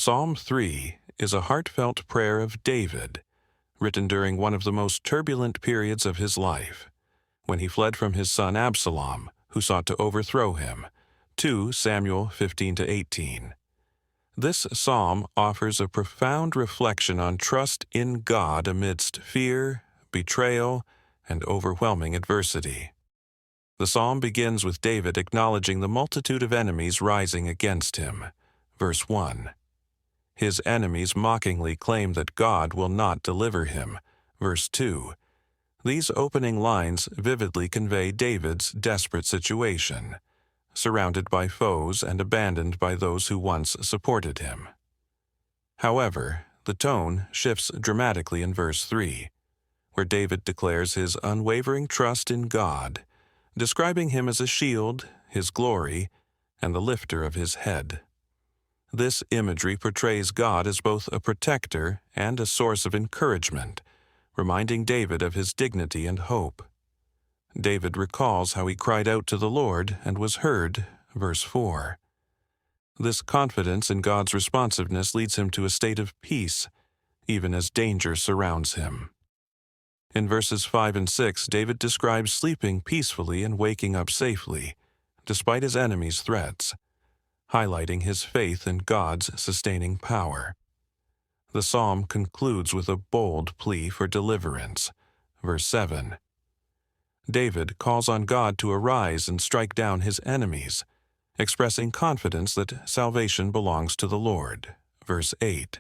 Psalm 3 is a heartfelt prayer of David, written during one of the most turbulent periods of his life, when he fled from his son Absalom, who sought to overthrow him. 2 Samuel 15-18. This psalm offers a profound reflection on trust in God amidst fear, betrayal, and overwhelming adversity. The psalm begins with David acknowledging the multitude of enemies rising against him. Verse 1. His enemies mockingly claim that God will not deliver him. Verse 2. These opening lines vividly convey David's desperate situation, surrounded by foes and abandoned by those who once supported him. However, the tone shifts dramatically in verse 3, where David declares his unwavering trust in God, describing him as a shield, his glory, and the lifter of his head. This imagery portrays God as both a protector and a source of encouragement, reminding David of his dignity and hope. David recalls how he cried out to the Lord and was heard, verse 4. This confidence in God's responsiveness leads him to a state of peace, even as danger surrounds him. In verses 5 and 6, David describes sleeping peacefully and waking up safely, despite his enemies' threats, highlighting his faith in God's sustaining power. The psalm concludes with a bold plea for deliverance. Verse 7. David calls on God to arise and strike down his enemies, expressing confidence that salvation belongs to the Lord. Verse 8.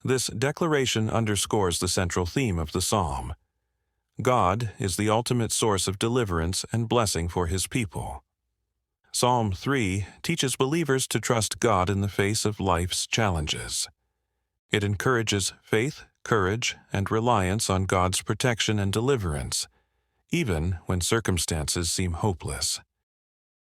This declaration underscores the central theme of the psalm. God is the ultimate source of deliverance and blessing for his people. Psalm 3 teaches believers to trust God in the face of life's challenges. It encourages faith, courage, and reliance on God's protection and deliverance, even when circumstances seem hopeless.